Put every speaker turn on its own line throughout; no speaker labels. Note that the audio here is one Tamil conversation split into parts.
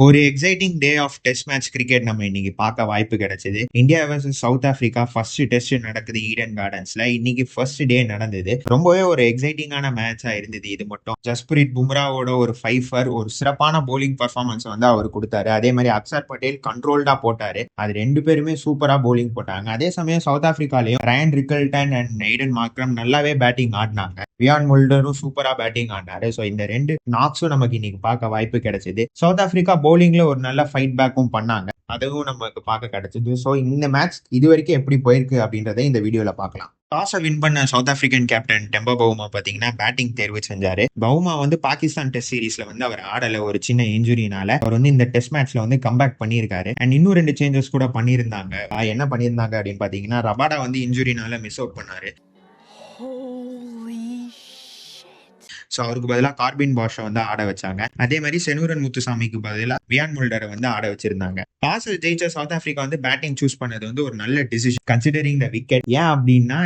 ஒரு exciting day of test match cricket நம்ம இன்னைக்கு பார்க்க வாய்ப்பு கிடைச்சது. India versus South Africa first test நடக்குது ஈடன் கார்டன்ஸ்ல. இன்னைக்கு ஃபர்ஸ்ட் டே நடந்தது. ரொம்பவே ஒரு எக்ஸைட்டிங்கான மேட்சா இருந்தது. இது மட்டும் ஜஸ்பிரீத் பும்ராவோட ஒரு ஃபைஃபர் ஒரு சிறப்பான போலிங் பர்ஃபார்மன்ஸ் வந்து அவர் கொடுத்தாரு. அதே மாதிரி அக்சர் பட்டேல் கண்ட்ரோல்டா போட்டாரு. அது ரெண்டு பேருமே சூப்பரா போலிங் போட்டாங்க. அதே சமயம் சவுத் ஆப்பிரிக்காலையும் Ryan Rickelton and Aiden Markram நல்லாவே பேட்டிங் ஆடினாங்க. வியான் முல்டரும் சூப்பரா பேட்டிங் ஆடினாரு. ஸோ இந்த ரெண்டு நாக்ஸும் நமக்கு இன்னைக்கு பார்க்க வாய்ப்பு கிடைச்சது. சவுத் ஆப்பிரிக்கா போலிங்ல ஒரு நல்ல ஃபைட் பேக்கும் பண்ணாங்க. அதுவும் நமக்கு பார்க்க கிடைச்சது. ஸோ இந்த மேட்ச் இது வரைக்கும் எப்படி போயிருக்கு அப்படின்றத இந்த வீடியோல பார்க்கலாம். டாஸை வின் பண்ண south African captain tempo Bavuma பாத்தீங்கன்னா பேட்டிங் தேர்வு செஞ்சாரு. பவுமா வந்து பாகிஸ்தான் டெஸ்ட் சீரீஸ்ல வந்து அவர் ஆடல ஒரு சின்ன இன்ஜுரினால. அவர் வந்து இந்த டெஸ்ட் மேட்ச்ல வந்து கம்பேக் பண்ணியிருக்காரு. அண்ட் இன்னும் 2 சேஞ்சஸ் கூட பண்ணியிருந்தாங்க. என்ன பண்ணியிருந்தாங்க அப்படின்னு பாத்தீங்கன்னா ரபாடா வந்து இன்ஜுரினால மிஸ் அவுட் பண்ணாரு. ஸோ அவருக்கு பதிலாக கார்பின் பாஷை வந்து ஆட வச்சாங்க. அதே மாதிரி செனூரன் முத்துசாமிக்கு பதிலாக வியான் முல்டரை வந்து ஆட வச்சிருந்தாங்க. டாஸ் ஜெயிச்ச சவுத் ஆப்பிரிக்கா வந்து பேட்டிங் சூஸ் பண்ணது வந்து ஒரு நல்ல டிசிஷன் கன்சிடரிங் த விக்கெட். ஏன் அப்படின்னா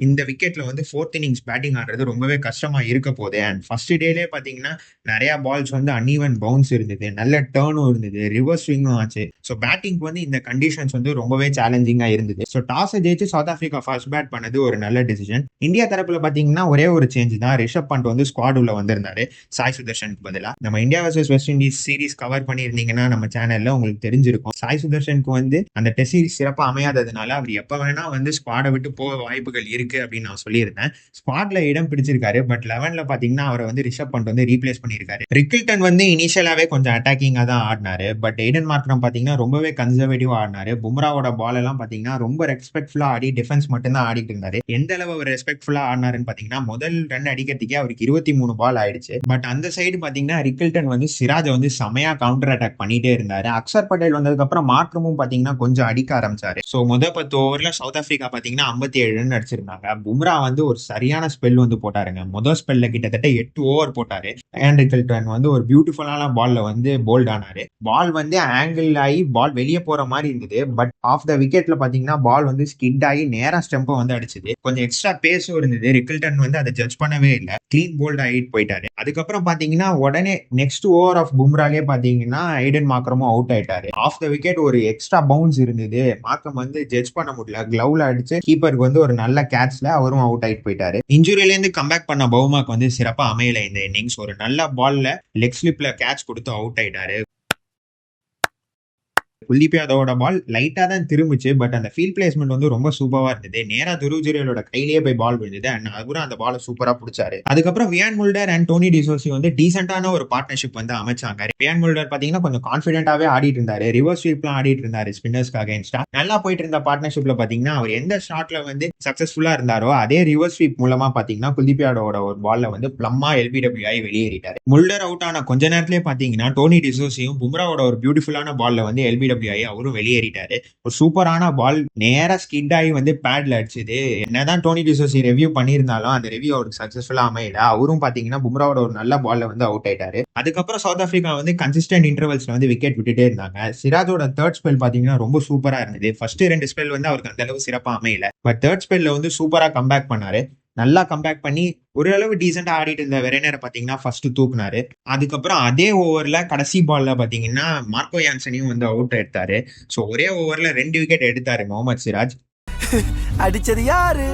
இந்த விக்கெட்ல வந்து 4th இன்னிங்ஸ் பேட்டிங் ஆடுறது ரொம்பவே கஷ்டமா இருக்க போகுது. அண்ட் ஃபர்ஸ்ட் டேலே பாத்தீங்கன்னா நிறைய பால்ஸ் வந்து அன்இவன் பவுன்ஸ் இருந்தது, நல்ல டர்னும் இருந்தது, ரிவர்ஸ் ஸ்விங்கும் ஆச்சு. ஸோ பேட்டிங்க்கு வந்து இந்த கண்டிஷன்ஸ் வந்து ரொம்பவே சேலஞ்சிங்கா இருந்தது. ஸோ டாஸ் ஜெயிச்சு சவுத் ஆப்பிரிக்கா ஃபர்ஸ்ட் பேட் பண்ணது ஒரு நல்ல டிசிஷன். இந்தியா தரப்புல பாத்தீங்கன்னா ஒரே ஒரு சேஞ்ச் தான். ரிஷப் பண்ட் வந்து ஸ்குவாட் உள்ள வந்திருந்தாரு சாய் சுதர்ஷனுக்கு பதிலா. நம்ம India versus west Indies series cover பண்ணியிருந்தீங்கன்னா நம்ம சேனல்ல உங்களுக்கு தெரிஞ்சிருக்கும். சாய் சுதர்ஷனுக்கு வந்து அந்த டெஸ்ட் சீரிஸ் சிறப்பா அமையாததுனால அவர் எப்ப வேணா வந்து ஸ்குவாடை விட்டு போக வாய்ப்புகள் இருக்கு அப்படின்னு நான் சொல்லியிருந்தேன். ஸ்குவாட்ல இடம் பிடிச்சிருக்காரு. பட் 11ல பாத்தீங்கன்னா அவரை வந்து ரிஷப் பண்ட் வந்து ரீப்ளேஸ் பண்ணியிருக்காரு. ரிக்கில்டன் வந்து இனிஷியலாவே கொஞ்சம் அட்டாக்கிங்கா தான் ஆடினாரு. பட் எய்டன் மார்க்ரம் பாத்தீங்கன்னா ரொம்பவே கன்சர்வேட்டிவா ஆடினாரு. பும்ராவோட பால் எல்லாம் பாத்தீங்கன்னா ரொம்ப ரெஸ்பெக்ட்ஃபுல்லா ஆடி டிஃபென்ஸ் மட்டும் தான் ஆடிட்டு இருந்தாரு. எந்த அளவு அவர் ரெஸ்பெக்ட்ஃபுல்லா ஆடினாருன்னு பாத்தீங்கன்னா முதல் ரன் அடிக்கிறதுக்கே அவருக்கு 23 பால் ஆயிடுச்சு. பட் அந்த சைடு பாத்தீங்கன்னா ரிக்கில்டன் வந்து சிராஜ் வந்து செமையா கவுண்டர் அட்டாக் பண்ணிட்டே இருந்தாரு. அக்சர் பட்டேல் வந்ததுக்கு அப்புறம் மார்க்ரமும் பாத்தீங்கன்னா கொஞ்சம் அடிக்க ஆரம்பிச்சாரு. சோ முதல் 10 ஓவர்ல சவுத் ஆப்பிரிக்கா பாத்தீங்கன்னா 57 ரன் அடிச்சிருந்தாங்க. பும்ரா வந்து ஒரு சரியான ஸ்பெல் வந்து போட்டாருங்க. முதல் ஸ்பெல்ல கிட்டத்தட்ட 8 ஓவர் போட்டாரு. ரயன் ரிக்கல்டன் வந்து ஒரு பியூட்டிஃபுல்லான பால்ல வந்து போல்ட் ஆனாரு. பால் வந்து ஆங்கிள் ஆகி பால் வெளியே போற மாதிரி இருந்தது. பட் ஆஃப் த விக்கெட்ல பாத்தீங்கன்னா பால் வந்து ஸ்கிட் ஆகி நேரா ஸ்டெம்பை வந்து அடிச்சது. கொஞ்சம் எக்ஸ்ட்ரா பேஸும் இருந்தது. ரிக்கில்டன் வந்து அதை ஜட்ஜ் பண்ணவே இல்லை. கிளீன் போல்ட் ஆகிட்டு போயிட்டாரு. அதுக்கப்புறம் பாத்தீங்கன்னா உடனே நெக்ஸ்ட் ஓவர் ஆஃப் பும்ராலே பாத்தீங்கன்னா எய்டன் மார்க்ரமும் அவுட் ஆயிட்டாரு. ஆஃப் த விக்கெட் ஒரு எக்ஸ்ட்ரா பவுன்ஸ் இருந்தது. மார்க்ரம் வந்து ஜட்ஜ் பண்ண முடியல. கிளவுல அடிச்சு கீப்பருக்கு வந்து ஒரு நல்ல கேட்ச்ல அவரும் அவுட் ஆயிட்டு போயிட்டாரு. இன்ஜுரியில இருந்து கம்பேக் பண்ண பவுமாக்கு வந்து சிறப்பா அமையல இந்த இன்னிங்ஸ். ஒரு நல்ல பால்ல லெக் ஸ்லிப்ல கேட்ச் கொடுத்து அவுட் ஆயிட்டாரு. குல்தீப் யாதவோட பால் லைட்டா தான் திரும்பிச்சு. பட் அந்த ஃபீல்ட் பிளேஸ்மெண்ட் வந்து ரொம்ப சூப்பரா இருந்தது. நேரா துருவ் ஜுரேலோட கையிலேயே போய் பால் விழுந்தது. அண்ட் அவரும் அந்த பாலை சூப்பரா பிடிச்சாரு. அதுக்கப்புறம் வியான் முல்டர் அண்ட் டோனி டிசோசி வந்து டீசென்டான ஒரு பார்ட்னர்ஷிப் வந்து அமைச்சாங்க. வியான் முல்டர் பாத்தீங்கன்னா கொஞ்சம் கான்பிடென்டாவே ஆடிட்டு இருந்தாரு. ரிவர்ஸ் ஸ்வீப்லாம் ஆடிட்டு இருந்தாரு ஸ்பின்னர்ஸ்க்கு அகைன்ஸ்டா. நல்லா போயிட்டு இருந்த பார்ட்னர்ஷிப்ல பாத்தீங்கன்னா அவர் எந்த ஷாட்ல வந்து சக்சஸ்ஃபுல்லா இருந்தாரோ அதே ரிவர்ஸ் ஸ்வீப் மூலமா பாத்தீங்கன்னா குல்தீப் யாதவோட ஒரு பால்ல வந்து பிளம்மா LBW ஆகி வெளியேறிட்டாரு. முல்டர் அவுட் ஆன கொஞ்ச நேரத்திலேயே பாத்தீங்கன்னா டோனி டிசோசியும் பும்ராவோட ஒரு பியூட்டிஃபுல்லான பால்ல வந்து LBW ஆகி அவரும் வெளியேறிட்டாரு. ஒரு சூப்பரான பால் நேரா ஸ்கிட் ஆகி வந்து பேட்ல அடிச்சது. என்னதான் டோனி டிசோசி ரிவ்யூ பண்ணியிருந்தாலும் அந்த ரிவ்யூ அவருக்கு சக்சஸ்ஃபுல்லா அமையல. அவரும் பாத்தீங்கன்னா பும்ராவோட ஒரு நல்ல பால்ல வந்து அவுட் ஆயிட்டாரு. அதுக்கப்புறம் சவுத் ஆப்பிரிக்கா வந்து கன்சிஸ்டன்ட் இன்டர்வல்ஸ்ல வந்து விக்கெட் விட்டுட்டே இருந்தாங்க. சிராஜோட தேர்ட் ஸ்பெல் பாத்தீங்கன்னா ரொம்ப சூப்பரா இருந்தது. ஃபர்ஸ்ட் 2 ஸ்பெல் வந்து அவருக்கு அந்த அளவு சிறப்பா அமையல. பட் தேர்ட் ஸ்பெல்ல வந்து சூப்பரா கம்பேக் பண்ணாரு. நல்லா கம்பேக் பண்ணி ஓரளவு டீசெண்டா ஆடிட்டு இருந்த வெரேனரை பாத்தீங்கன்னா ஃபர்ஸ்ட் தூக்குனாரு. அதுக்கப்புறம் அதே ஓவர்ல கடைசி பால்ல பாத்தீங்கன்னா மார்க்கோ யான்சனையும் வந்து அவுட் எடுத்தாரு. சோ ஒரே ஓவர்ல 2 விக்கெட் எடுத்தாரு முகமது சிராஜ்.
அடிச்சது யாரு?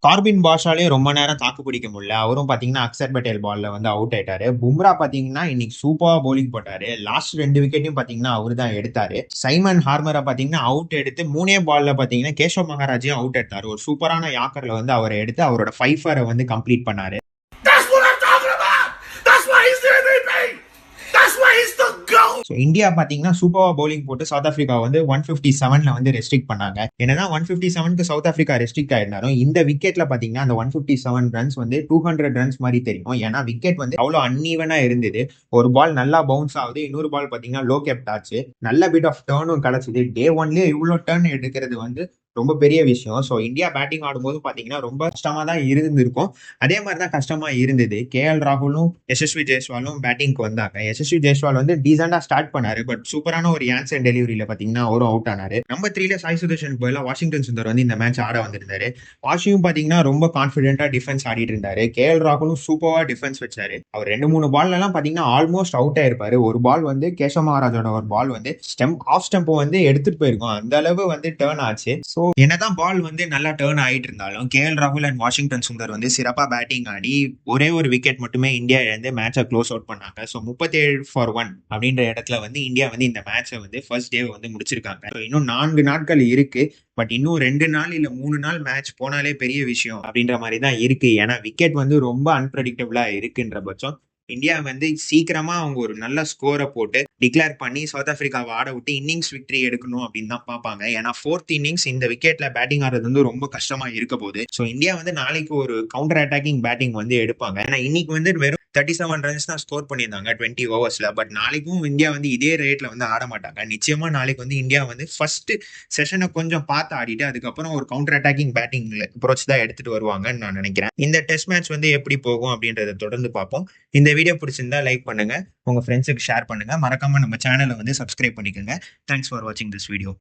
கார்பின் பாஷாலையும் ரொம்ப நேரம் தாக்கு பிடிக்க முடியல. அவரும் பாத்தீங்கன்னா அக்சர் பட்டேல் பால்ல வந்து அவுட் ஆயிட்டாரு. பும்ரா பாத்தீங்கன்னா இன்னைக்கு சூப்பரா போலிங் போட்டாரு. லாஸ்ட் 2 விக்கெட்டையும் பாத்தீங்கன்னா அவரு தான் எடுத்தாரு. சைமன் ஹார்மரை பாத்தீங்கன்னா அவுட் எடுத்து 3 பால்ல பாத்தீங்கன்னா கேஷவ் மகாராஜையும் அவுட் எடுத்தாரு. ஒரு சூப்பரான யாக்கர்ல வந்து அவரை எடுத்து அவரோட 5 வந்து கம்ப்ளீட் பண்ணாரு. இந்தியா பாத்தீங்கன்னா சூப்பரா பவுலிங் போட்டு சவுத் ஆப்பிரிக்கா வந்து 157ல வந்து ரெஸ்ட்ரிக்ட் பண்ணாங்க. என்னதான் 157க்கு சவுத் ஆப்பிரிக்கா ரெஸ்ட்ரிக்ட் ஆயிருந்தாலும் இந்த விக்கெட்ல பாத்தீங்கன்னா அந்த 157 ரன்ஸ் வந்து 200 ரன்ஸ் மாதிரி தெரியும். ஏன்னா விக்கெட் வந்து அவ்வளவு அன்ஈவனா இருந்தது. ஒரு பால் நல்லா பவுன்ஸ் ஆகுது, இன்னொரு பால் பாத்தீங்கன்னா லோ கேப்ட் ஆச்சு. நல்ல பிட் ஆஃப் டர்னும் கிடைச்சது. டே 1லயே இவ்வளவு டர்ன் எடுக்கிறது வந்து ரொம்ப பெரிய விஷயம். ஸோ இந்தியா பேட்டிங் ஆடும்போது பார்த்தீங்கன்னா ரொம்ப கஷ்டமா தான் இருந்திருக்கும். அதே மாதிரி தான் கஷ்டமா இருந்தது. கேஎல் ராகுலும் யசஸ்வி ஜெய்ஸ்வாலும் பேட்டிங்க்கு வந்தாங்க. யசஸ்வி ஜெய்ஸ்வால் வந்து டீசெண்டா ஸ்டார்ட் பண்ணாரு. பட் சூப்பரான ஒரு ஆன்சர் டெலிவரியில பார்த்தீங்கன்னா அவரும் அவுட் ஆனாரு. நம்பர் 3ல சாய் சுதர்ஷனுக்கு பதிலா வாஷிங்டன் சுந்தர் வந்து இந்த மேட்ச் ஆட வந்திருந்தாரு. வாஷியும் பார்த்தீங்கன்னா ரொம்ப கான்ஃபிடென்ட்டா டிஃபென்ஸ் ஆடிட்டு இருந்தாரு. கேஎல் ராகுலும் சூப்பரா டிஃபென்ஸ் வச்சாரு. அவர் 2-3 பால்ல எல்லாம் பார்த்தீங்கன்னா ஆல்மோஸ்ட் அவுட் ஆயிருப்பாரு. ஒரு பால் வந்து கேசவ மகாராஜோட ஒரு பால் வந்து ஆஃப் ஸ்டெம்போ வந்து எடுத்துட்டு போயிருக்கும். அந்த அளவு வந்து டர்ன் ஆச்சு. ஸோ என்னதான் பால் வந்து நல்லா டர்ன் ஆயிட்டு இருந்தாலும் கேஎல் ராகுல் அண்ட் வாஷிங்டன் சுந்தர் வந்து சிறப்பா பேட்டிங் ஆடி ஒரே ஒரு விக்கெட் மட்டுமே இந்தியா இழந்து மேட்சை க்ளோஸ் அவுட் பண்ணாங்க. ஸோ 37-1 அப்படின்ற இடத்துல வந்து இந்தியா வந்து இந்த மேட்சை வந்து ஃபர்ஸ்ட் டே வந்து முடிச்சிருக்காங்க. So இன்னும் 4 நாட்கள் இருக்கு. பட் இன்னும் 2 நாள் இல்ல 3 நாள் மேட்ச் போனாலே பெரிய விஷயம் அப்படின்ற மாதிரி தான் இருக்கு. ஏன்னா விக்கெட் வந்து ரொம்ப அன்பிரடிக்டபிளா இருக்குன்ற பட்சம் இந்தியா வந்து சீக்கிரமா அவங்க ஒரு நல்ல ஸ்கோரை போட்டு டிக்ளேர் பண்ணி சவுத் ஆப்பிரிக்காவை ஆட விட்டு இன்னிங்ஸ் விக்டரி எடுக்கணும் அப்படின்னு தான் பார்ப்பாங்க. ஏன்னா 4th இன்னிங்ஸ் இந்த விக்கெட்ல பேட்டிங் ஆடுறது வந்து ரொம்ப கஷ்டமா இருக்க போகுது. ஸோ இந்தியா வந்து நாளைக்கு ஒரு கவுண்டர் அட்டாக்கிங் பேட்டிங் வந்து எடுப்பாங்க. ஏன்னா இன்னைக்கு வந்து வெறும் 37 ரன்ஸ் தான் ஸ்கோர் பண்ணியிருந்தாங்க 20 ஓவர்ஸ்ல. பட் நாளைக்கும் இந்தியா வந்து இதே ரேட்ல வந்து ஆட மாட்டாங்க. நிச்சயமா நாளைக்கு வந்து இந்தியா வந்து ஃபர்ஸ்ட் செஷனை கொஞ்சம் பார்த்து ஆடிட்டு அதுக்கப்புறம் ஒரு கவுண்டர் அட்டாக்கிங் பேட்டிங் அப்ரோச் தான் எடுத்துட்டு வருவாங்கன்னு நான் நினைக்கிறேன். இந்த டெஸ்ட் மேட்ச் வந்து எப்படி போகும் அப்படின்றத தொடர்ந்து பார்ப்போம். இந்த வீடியோ பிடிச்சிருந்தா லைக் பண்ணுங்க, உங்க ஃப்ரெண்ட்ஸுக்கு ஷேர் பண்ணுங்க, மறக்காம நம்ம சேனலை வந்து சப்ஸ்கிரைப் பண்ணிக்கோங்க. தேங்க்ஸ் ஃபார் வாட்சிங் திஸ் வீடியோ.